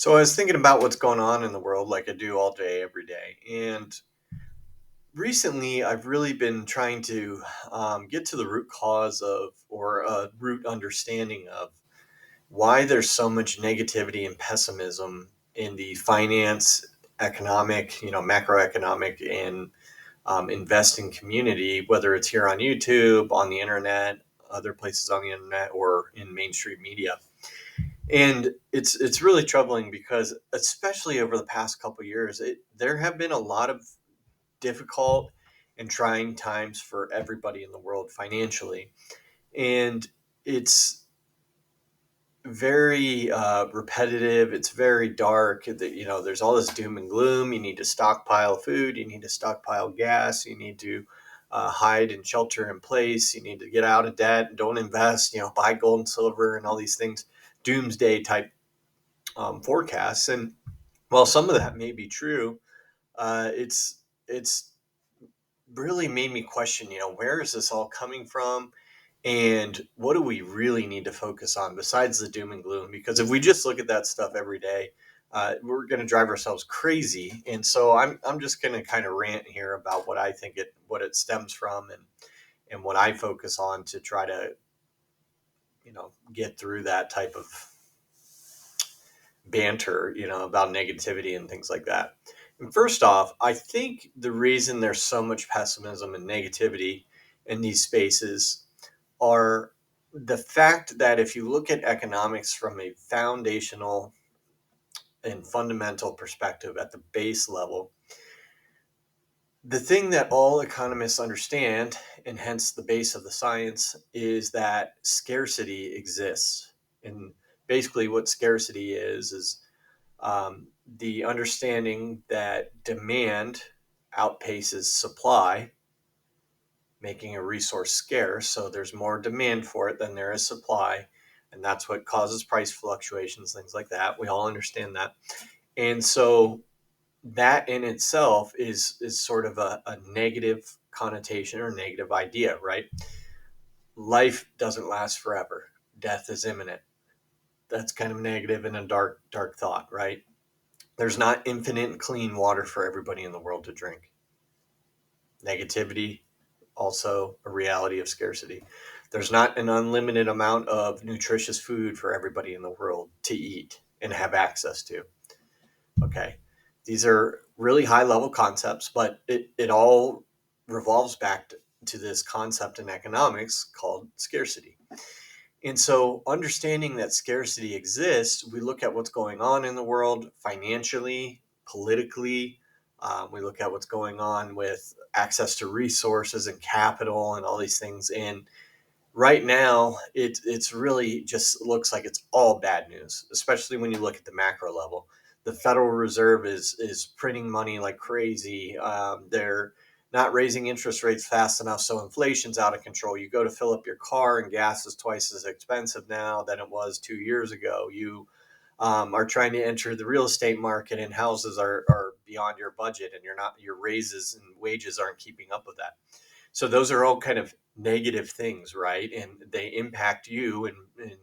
So I was thinking about what's going on in the world like I do all day, every day. And recently, I've really been trying to get to the root cause of, or a root understanding of, why there's so much negativity and pessimism in the finance, economic, macroeconomic, and investing community, whether it's here on YouTube, on the internet, other places on the internet, or in mainstream media. And it's really troubling because, especially over the past couple years, there have been a lot of difficult and trying times for everybody in the world financially. And it's very repetitive. It's very dark. There's all this doom and gloom. You need to stockpile food. You need to stockpile gas. You need to hide and shelter in place. You need to get out of debt. Don't invest. Buy gold and silver and all these things. Doomsday type forecasts. And while some of that may be true, it's really made me question, where is this all coming from? And what do we really need to focus on besides the doom and gloom? Because if we just look at that stuff every day, we're going to drive ourselves crazy. And so I'm just going to kind of rant here about what I think what it stems from, and what I focus on to try to, get through that type of banter, about negativity and things like that. And first off, I think the reason there's so much pessimism and negativity in these spaces are the fact that if you look at economics from a foundational and fundamental perspective at the base level, the thing that all economists understand, and hence the base of the science, is that scarcity exists. And basically, what scarcity is the understanding that demand outpaces supply, making a resource scarce. So there's more demand for it than there is supply. And that's what causes price fluctuations, things like that. We all understand that. And so that in itself is sort of a negative connotation or negative idea, right? Life doesn't last forever. Death is imminent. That's kind of negative and a dark thought, right? There's not infinite clean water for everybody in the world to drink. Negativity, also a reality of scarcity. There's not an unlimited amount of nutritious food for everybody in the world to eat and have access to. Okay. These are really high level concepts, but it all revolves back to this concept in economics called scarcity. And so, understanding that scarcity exists, we look at what's going on in the world financially, politically. We look at what's going on with access to resources and capital and all these things. And right now, it's really just looks like it's all bad news, especially when you look at the macro level. The Federal Reserve is printing money like crazy. They're not raising interest rates fast enough, so inflation's out of control. You go to fill up your car, and gas is twice as expensive now than it was 2 years ago. You are trying to enter the real estate market, and houses are beyond your budget, and your raises and wages aren't keeping up with that. So those are all kind of negative things, right? And they impact you, and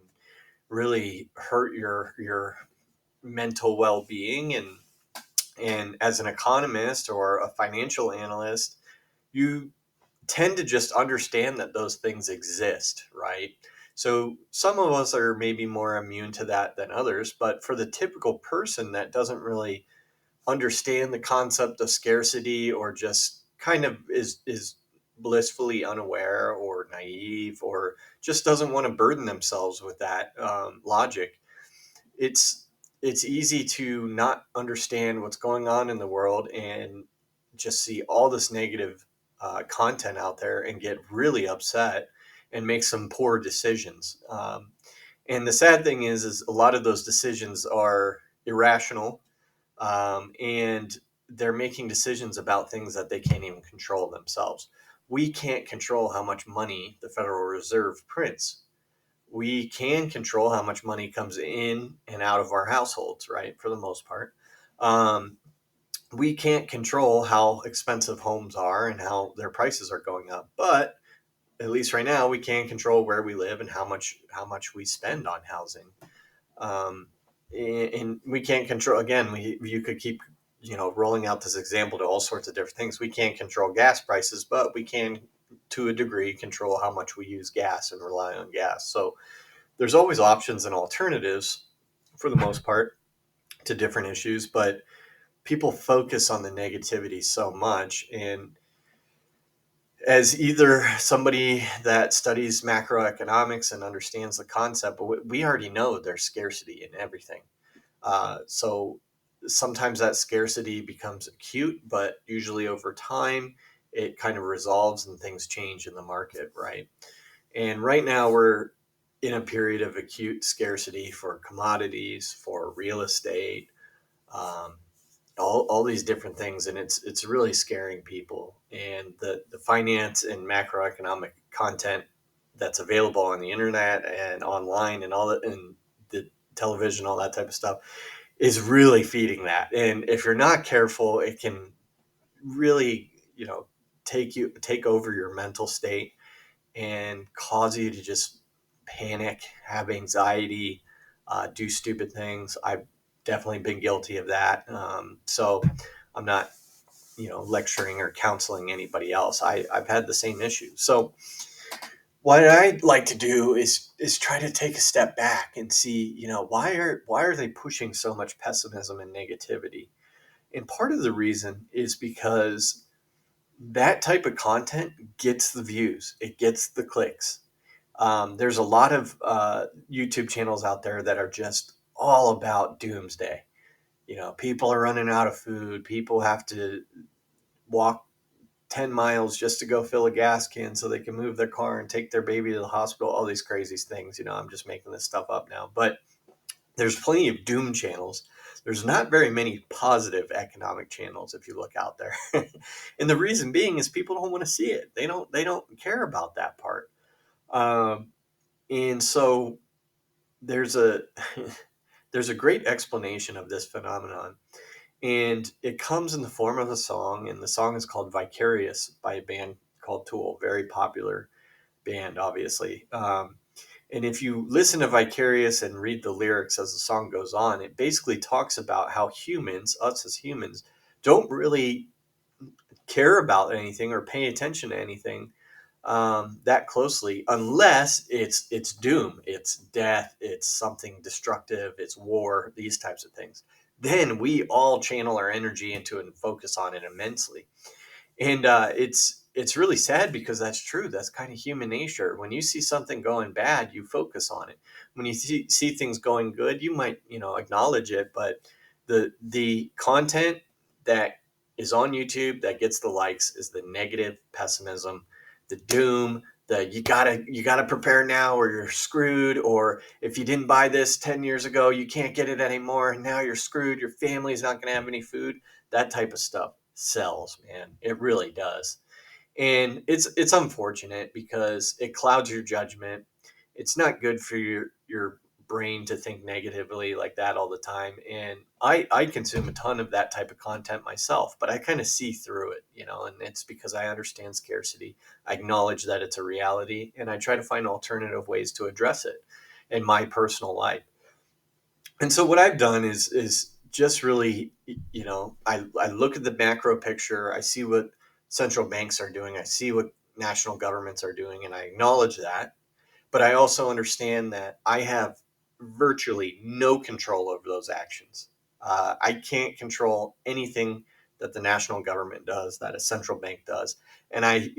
really hurt your mental well-being. And as an economist or a financial analyst, you tend to just understand that those things exist, right? So some of us are maybe more immune to that than others, but for the typical person that doesn't really understand the concept of scarcity, or just kind of is blissfully unaware or naive, or just doesn't want to burden themselves with that logic, it's it's easy to not understand what's going on in the world and just see all this negative content out there and get really upset and make some poor decisions. And the sad thing is a lot of those decisions are irrational, and they're making decisions about things that they can't even control themselves. We can't control how much money the Federal Reserve prints. We can control how much money comes in and out of our households, right? For the most part. Um, we can't control how expensive homes are and how their prices are going up, but at least right now we can control where we live and how much we spend on housing. Um, And we can't control, again, you could keep, rolling out this example to all sorts of different things. We can't control gas prices, but we can, to a degree, control how much we use gas and rely on gas. So there's always options and alternatives for the most part to different issues, but people focus on the negativity so much. And as either somebody that studies macroeconomics and understands the concept, but we already know there's scarcity in everything. So sometimes that scarcity becomes acute, but usually over time it kind of resolves and things change in the market, right? And right now we're in a period of acute scarcity for commodities, for real estate, um, all these different things, and it's really scaring people. And the finance and macroeconomic content that's available on the internet and online and all that, and the television, all that type of stuff, is really feeding that. And if you're not careful, it can really, take over your mental state and cause you to just panic, have anxiety, do stupid things. I've definitely been guilty of that. So I'm not, lecturing or counseling anybody else. I've had the same issue. So what I'd like to do is try to take a step back and see, why are they pushing so much pessimism and negativity? And part of the reason is because that type of content gets the views, it gets the clicks. There's a lot of YouTube channels out there that are just all about doomsday. People are running out of food. People have to walk 10 miles just to go fill a gas can so they can move their car and take their baby to the hospital. All these crazy things. I'm just making this stuff up now. But there's plenty of doom channels. There's not very many positive economic channels if you look out there. And the reason being is people don't want to see it. They don't care about that part. And so there's a there's a great explanation of this phenomenon, and it comes in the form of a song, and the song is called Vicarious by a band called Tool, very popular band, obviously. And if you listen to Vicarious and read the lyrics as the song goes on, it basically talks about how humans, us as humans, don't really care about anything or pay attention to anything that closely, unless it's doom, it's death, it's something destructive, it's war, these types of things. Then we all channel our energy into it and focus on it immensely. And it's really sad because that's true. That's kind of human nature. When you see something going bad, you focus on it. When you see things going good, you might, acknowledge it. But the content that is on YouTube that gets the likes is the negative pessimism, the doom, the you gotta prepare now or you're screwed, or if you didn't buy this 10 years ago, you can't get it anymore, and now you're screwed. Your family's not gonna have any food. That type of stuff sells, man. It really does. And it's unfortunate because it clouds your judgment. It's not good for your brain to think negatively like that all the time. And I consume a ton of that type of content myself, but I kind of see through it, and it's because I understand scarcity. I acknowledge that it's a reality, and I try to find alternative ways to address it in my personal life. And so what I've done is just really, I look at the macro picture. I see what central banks are doing. I see what national governments are doing, and I acknowledge that. But I also understand that I have virtually no control over those actions. I can't control anything that the national government does, that a central bank does, and I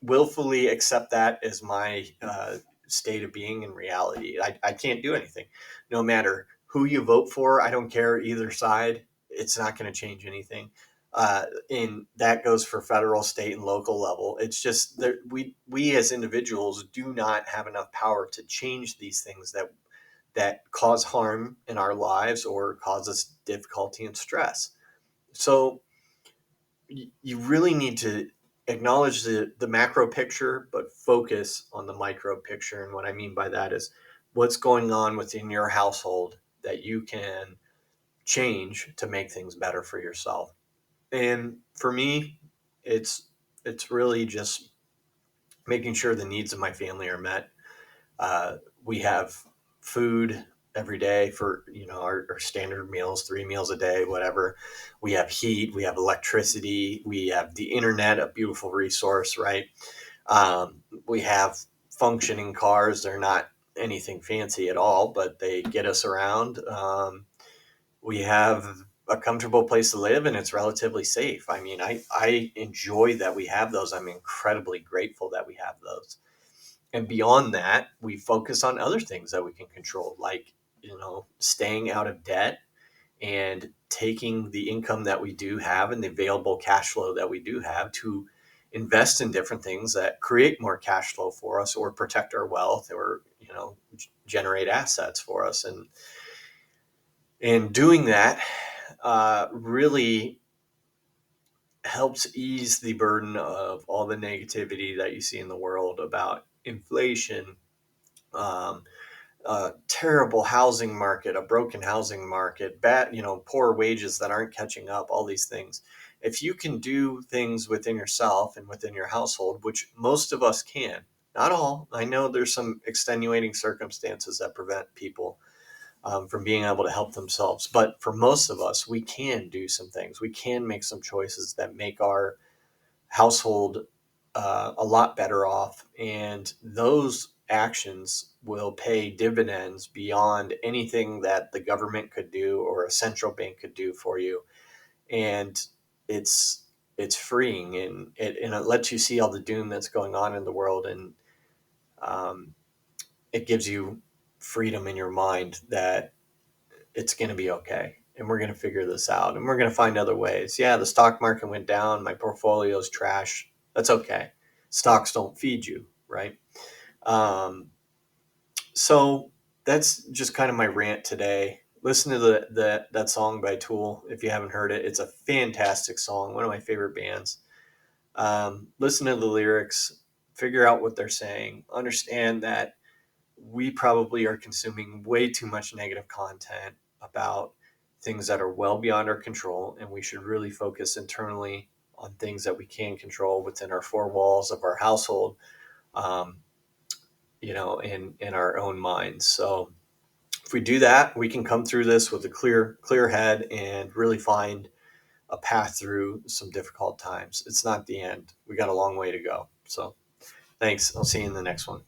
willfully accept that as my state of being in reality. I can't do anything. No matter who you vote for, I don't care either side. It's not going to change anything. And that goes for federal, state, and local level. It's just that we as individuals do not have enough power to change these things that cause harm in our lives or cause us difficulty and stress. So you really need to acknowledge the macro picture, but focus on the micro picture. And what I mean by that is what's going on within your household that you can change to make things better for yourself. And for me, it's it's really just making sure the needs of my family are met. We have food. every day for, our standard meals, 3 meals a day, whatever. We have heat, we have electricity, we have the internet, a beautiful resource, right? We have functioning cars. They're not anything fancy at all, but they get us around. We have a comfortable place to live, and it's relatively safe. I mean, I enjoy that we have those. I'm incredibly grateful that we have those. And beyond that, we focus on other things that we can control, like, staying out of debt and taking the income that we do have and the available cash flow that we do have to invest in different things that create more cash flow for us or protect our wealth or, generate assets for us. And doing that really helps ease the burden of all the negativity that you see in the world about inflation, um, terrible housing market, a broken housing market, bad, poor wages that aren't catching up, all these things. If you can do things within yourself and within your household, which most of us can, not all, I know there's some extenuating circumstances that prevent people from being able to help themselves. But for most of us, we can do some things. We can make some choices that make our household a lot better off. And those actions will pay dividends beyond anything that the government could do or a central bank could do for you. And it's freeing, and it lets you see all the doom that's going on in the world. And um, it gives you freedom in your mind that it's going to be okay. And we're going to figure this out, and we're going to find other ways. Yeah, the stock market went down. My portfolio's trash. That's okay. Stocks don't feed you, right? Um, so that's just kind of my rant today. Listen to that song by Tool if you haven't heard it. It's a fantastic song, one of my favorite bands. Listen to the lyrics, figure out what they're saying, understand that we probably are consuming way too much negative content about things that are well beyond our control, and we should really focus internally on things that we can control within our four walls of our household, um, in our own minds. So if we do that, we can come through this with a clear head and really find a path through some difficult times. It's not the end. We got a long way to go. So thanks. I'll see you in the next one.